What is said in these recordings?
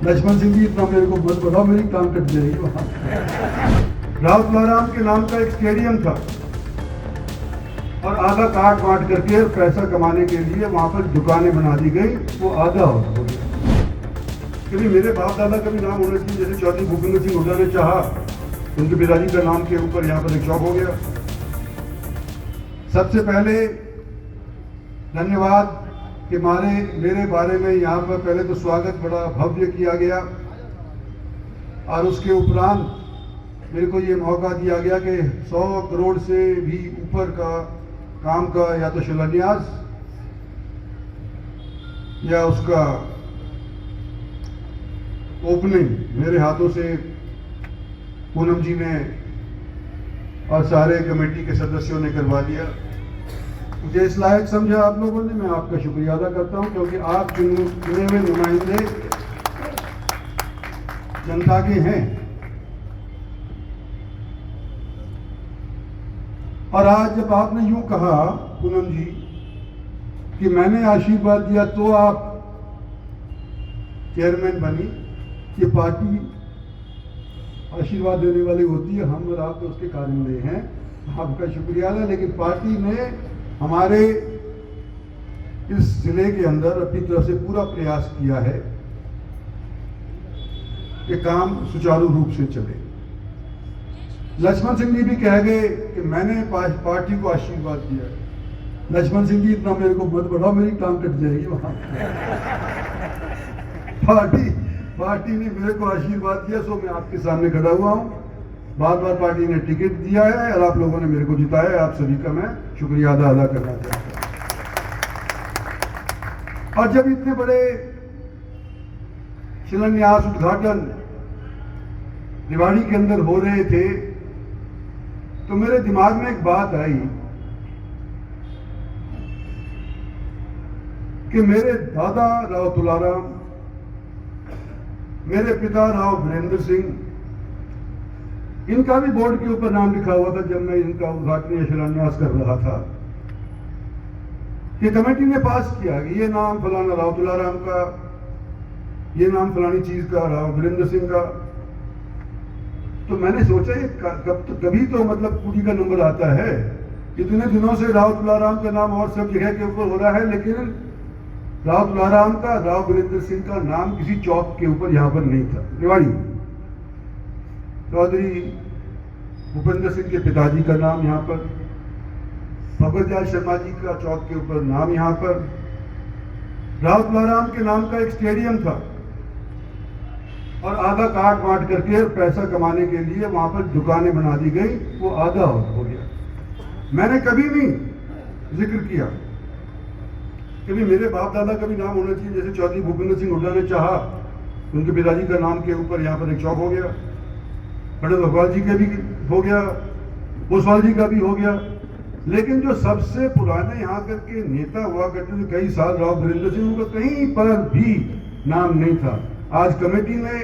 लक्ष्मण सिंह जी इतना मेरे को मत बताओ, मेरी टांग कट जाएगी वहाँ। राव तुलाराम के नाम का एक स्टेडियम था और आधा काट वाट करके पैसा कमाने के लिए वहाँ पर दुकानें बना दी गई, वो आधा हो गया। कभी मेरे बाप दादा का भी नाम होना चाहिए, जैसे चौधरी भूपेंद्र सिंह हुड्डा ने चाहा, उनके पिताजी का नाम के ऊपर यहाँ पर एक शौक हो गया। सबसे पहले धन्यवाद कि मेरे बारे में यहाँ पर पहले तो स्वागत बड़ा भव्य किया गया और उसके उपरांत मेरे को ये मौका दिया गया कि 100 करोड़ से भी ऊपर का काम का या तो शिलान्यास या उसका ओपनिंग मेरे हाथों से पूनम जी ने और सारे कमेटी के सदस्यों ने करवा दिया। मुझे इस लायक समझा आप लोगों ने, मैं आपका शुक्रिया अदा करता हूं, क्योंकि आप चुने हुए नुमाइंदे जनता के हैं। और आज जब आपने यूं कहा पूनम जी कि मैंने आशीर्वाद दिया तो आप चेयरमैन बनी, ये पार्टी आशीर्वाद देने वाली होती है, हम और आप तो उसके कारिंदे हैं, आपका शुक्रिया है। लेकिन पार्टी ने हमारे इस जिले के अंदर अपनी तरफ से पूरा प्रयास किया है कि काम सुचारू रूप से चले। लक्ष्मण सिंह जी भी कह गए कि मैंने पार्टी को आशीर्वाद दिया है। लक्ष्मण सिंह जी इतना मेरे को मत बढ़ाओ, मेरी टांग कट जाएगी वहां। पार्टी ने मेरे को आशीर्वाद दिया, सो मैं आपके सामने खड़ा हुआ हूं। बार बार पार्टी ने टिकट दिया है और आप लोगों ने मेरे को जिताया है, आप सभी का मैं शुक्रिया अदा करना चाहता हूं। और जब इतने बड़े शिलान्यास उद्घाटन रेवाड़ी के अंदर हो रहे थे तो मेरे दिमाग में एक बात आई कि मेरे दादा राव तुलाराम, मेरे पिता राव वीरेंद्र सिंह, इनका भी बोर्ड के ऊपर नाम लिखा हुआ था जब मैं इनका उद्घाटन या शिलान्यास कर रहा था। ये कमेटी ने पास किया कि ये नाम फलाना राव तुलाराम का, ये नाम फलानी चीज का राव वीरेंद्र सिंह का। तो मैंने सोचा ये कभी तो मतलब पूरी का नंबर आता है। इतने दिनों से राव तुलाराम का नाम और सब जगह के ऊपर हो रहा है, लेकिन राव तुलाराम का, राव वीरेंद्र सिंह का नाम किसी चौक के ऊपर यहां पर नहीं था। रेवाड़ी चौधरी भूपेंद्र सिंह के पिताजी का नाम यहाँ पर, भगवत दयाल शर्मा जी का चौक के ऊपर नाम यहाँ पर, राव तुलाराम के नाम का एक स्टेडियम था और आधा काट वाट करके पैसा कमाने के लिए वहां पर दुकानें बना दी गई, वो आधा हो गया। मैंने कभी नहीं जिक्र किया, कभी मेरे बाप दादा का भी नाम होना चाहिए, जैसे चौधरी भूपेंद्र सिंह हुड्डा ने चाहा, उनके पिताजी का नाम के ऊपर यहाँ पर एक चौक हो गया, पंडित भगवान जी के भी हो गया, ओसवाल जी का भी हो गया। लेकिन जो सबसे पुराने यहाँ के नेता हुआ करते थे कई साल, राव वीरेंद्र सिंह, उनका कहीं पर भी नाम नहीं था। आज कमेटी ने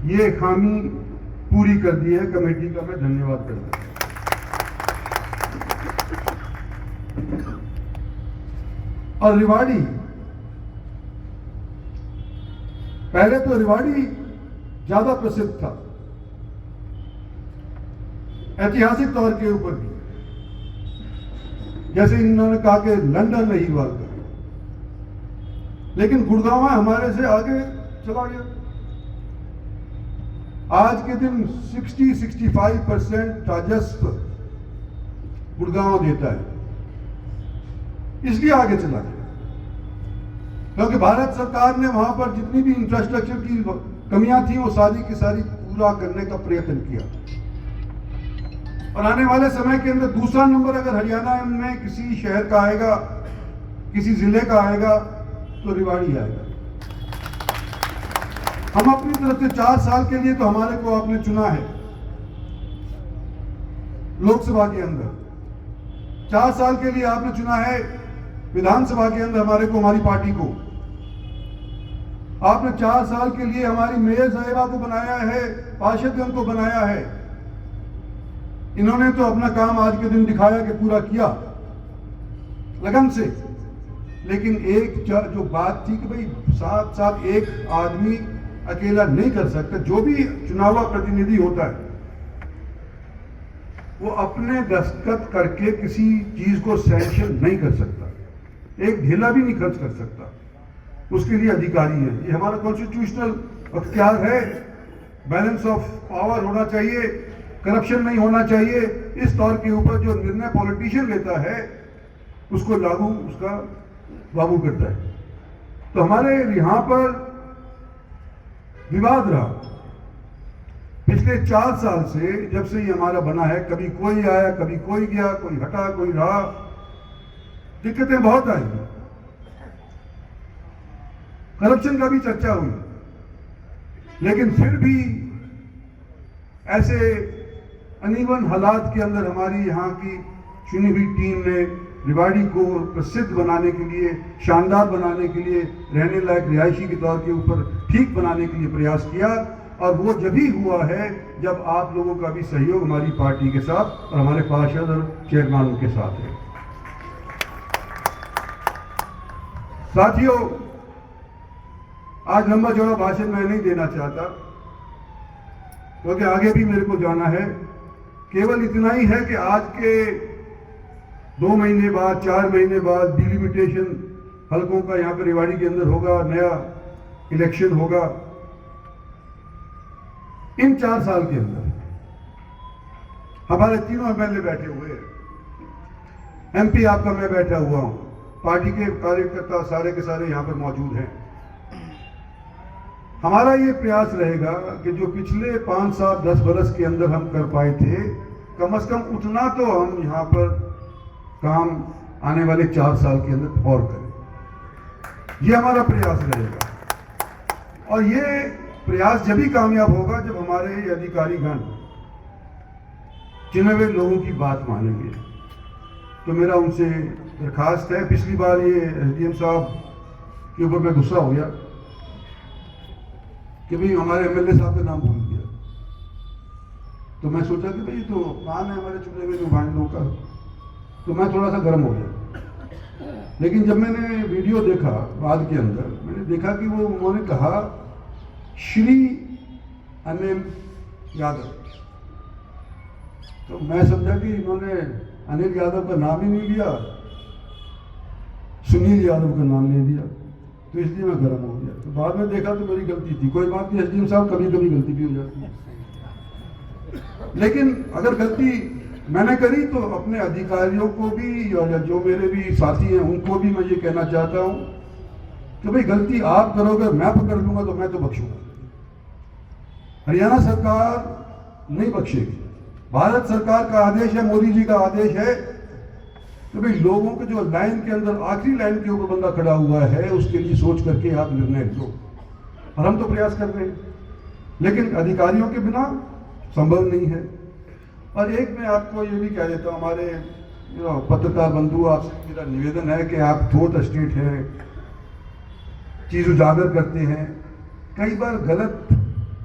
ये खामी पूरी कर दी है, कमेटी का मैं धन्यवाद करता हूं। और रेवाड़ी, पहले तो रेवाड़ी ज्यादा प्रसिद्ध था ऐतिहासिक तौर के ऊपर भी, जैसे इन्होंने कहा कि लंदन नहीं हुआ था, लेकिन गुड़गांव हमारे से आगे चला गया। आज के दिन 60-65% राजस्व गुड़गांव देता है, इसलिए आगे चला गया क्योंकि भारत सरकार ने वहां पर जितनी भी इंफ्रास्ट्रक्चर की कमियां थी वो सारी की सारी पूरा करने का प्रयत्न किया। और आने वाले समय के अंदर दूसरा नंबर अगर हरियाणा में किसी शहर का आएगा, किसी जिले का आएगा, तो रेवाड़ी आएगा। हम अपनी तरफ से 4 साल के लिए तो हमारे को आपने चुना है लोकसभा के अंदर, 4 साल के लिए आपने चुना है विधानसभा के अंदर हमारे को, हमारी पार्टी को। आपने 4 साल के लिए हमारी मेयर साहिबा को बनाया है, पार्षदगण को बनाया है। इन्होंने तो अपना काम आज के दिन दिखाया कि पूरा किया लगन से। लेकिन एक जो बात थी कि भाई साथ साथ एक आदमी अकेला नहीं कर सकता, जो भी चुनावा प्रतिनिधि होता है वो अपने दस्तखत करके किसी चीज को सैंक्शन नहीं कर सकता, एक ढेला भी नहीं खर्च कर सकता, उसके लिए अधिकारी है। ये हमारा कॉन्स्टिट्यूशनल अख्तियार है। बैलेंस ऑफ पावर होना चाहिए, करप्शन नहीं होना चाहिए। इस तौर के ऊपर जो निर्णय पॉलिटिशियन लेता है उसको लागू उसका बाबू करता है। तो हमारे यहां पर विवाद रहा पिछले 4 साल से, जब से ये हमारा बना है। कभी कोई आया, कभी कोई गया, कोई हटा, कोई रहा, दिक्कतें बहुत आई, करप्शन का भी चर्चा हुई, लेकिन फिर भी ऐसे अनइवन हालात के अंदर हमारी यहाँ की चुनी हुई टीम ने रेवाड़ी को प्रसिद्ध बनाने के लिए, शानदार बनाने के लिए, रहने लायक रिहायशी के तौर के ऊपर ठीक बनाने के लिए प्रयास किया। और वो जब ही हुआ है जब आप लोगों का भी सहयोग हमारी पार्टी के साथ और हमारे पार्षद और चेयरमैन के साथ है। साथियों, आज लंबा चौड़ा भाषण मैं नहीं देना चाहता क्योंकि आगे भी मेरे को जाना है। केवल इतना ही है कि आज के 2 महीने बाद, 4 महीने बाद डिलिमिटेशन हलकों का यहाँ पर रेवाड़ी के अंदर होगा, नया इलेक्शन होगा। इन 4 साल के अंदर हमारे तीनों एमएलए बैठे हुए हैं, एमपी आपका मैं बैठा हुआ हूं, पार्टी के कार्यकर्ता सारे के सारे यहां पर मौजूद हैं। हमारा ये प्रयास रहेगा कि जो पिछले 5, 7, 10 बरस के अंदर हम कर पाए थे, कम से कम उतना तो हम यहां पर काम आने वाले 4 साल के अंदर और करें। ये हमारा प्रयास रहेगा और ये प्रयास जब भी कामयाब होगा जब हमारे ये अधिकारीगण चुने हुए लोगों की बात मानेंगे। तो मेरा उनसे दरखास्त है, पिछली बार ये एसडीएम साहब के ऊपर मैं गुस्सा हो गया कि भाई हमारे एमएलए साहब का नाम भूल गया। तो मैं सोचा कि भाई तो मान है हमारे चुने हुए नुमाइंदों का, तो मैं थोड़ा सा गर्म हो गया। लेकिन जब मैंने वीडियो देखा बाद के अंदर, मैंने देखा कि वो उन्होंने कहा श्री अनिल यादव, तो मैं समझा कि इन्होंने अनिल यादव का नाम ही नहीं लिया, सुनील यादव का नाम ले दिया, तो इसलिए मैं गर्म हो गया। तो बाद में देखा तो मेरी गलती थी, कोई बात नहीं, एसडीएम साहब कभी कभी गलती भी हो जाती है। लेकिन अगर गलती मैंने करी तो अपने अधिकारियों को भी और जो मेरे भी साथी हैं उनको भी मैं ये कहना चाहता हूं कि भाई गलती आप करोगे, मैं पकड़ लूंगा तो मैं तो बख्शूंगा, हरियाणा सरकार नहीं बख्शेगी। भारत सरकार का आदेश है, मोदी जी का आदेश है कि भाई लोगों के जो लाइन के अंदर आखिरी लाइन के ऊपर बंदा खड़ा हुआ है उसके लिए सोच करके आप निर्णय लो, और हम तो प्रयास कर रहे हैं, लेकिन अधिकारियों के बिना संभव नहीं है। और एक मैं आपको ये भी कह देता हूँ, हमारे पत्रकार बंधु, आपसे मेरा निवेदन है कि आप फोर्थ स्टेट है, चीज उजागर करते हैं, कई बार गलत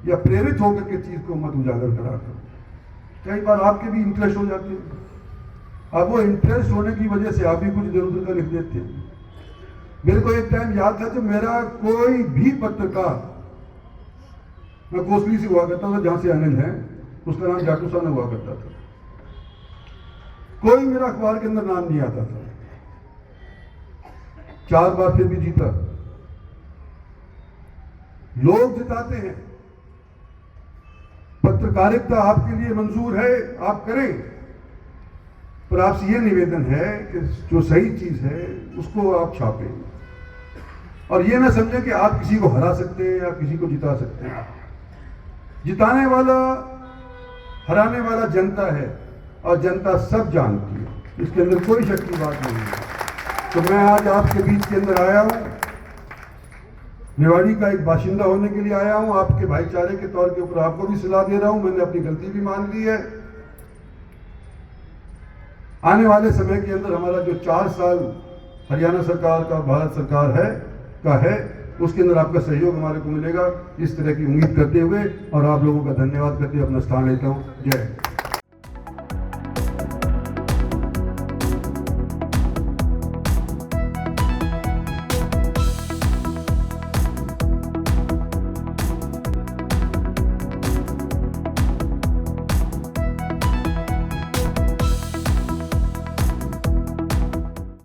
या प्रेरित होकर के चीज को मत उजागर करा कर। कई बार आपके भी इंटरेस्ट हो जाते हैं, अब वो इंटरेस्ट होने की वजह से आप भी कुछ इधर उधर का लिख देते हैं। मेरे को एक टाइम याद था जब मेरा कोई भी पत्रकार, मैं कोसली से हुआ करता था जहां से अनिल है, उसका नाम जाटू साहब हुआ करता था, कोई मेरा अखबार के अंदर नाम नहीं आता था, 4 बार फिर भी जीता। लोग जिताते हैं, पत्रकारिता आपके लिए मंजूर है, आप करें, पर आपसे ये निवेदन है कि जो सही चीज है उसको आप छापें, और ये ना समझें कि आप किसी को हरा सकते हैं या किसी को जिता सकते हैं। जिताने वाला, हराने वाला जनता है, और जनता सब जानती है, इसके अंदर कोई शक की बात नहीं है। तो मैं आज आपके बीच के अंदर आया हूं, रेवाड़ी का एक बाशिंदा होने के लिए आया हूं, आपके भाईचारे के तौर के ऊपर आपको भी सलाह दे रहा हूं। मैंने अपनी गलती भी मान ली है। आने वाले समय के अंदर हमारा जो 4 साल हरियाणा सरकार का, भारत सरकार है, उसके अंदर आपका सहयोग हमारे को मिलेगा, इस तरह की उम्मीद करते हुए और आप लोगों का धन्यवाद करते हुए अपना स्थान लेता हूं। जय।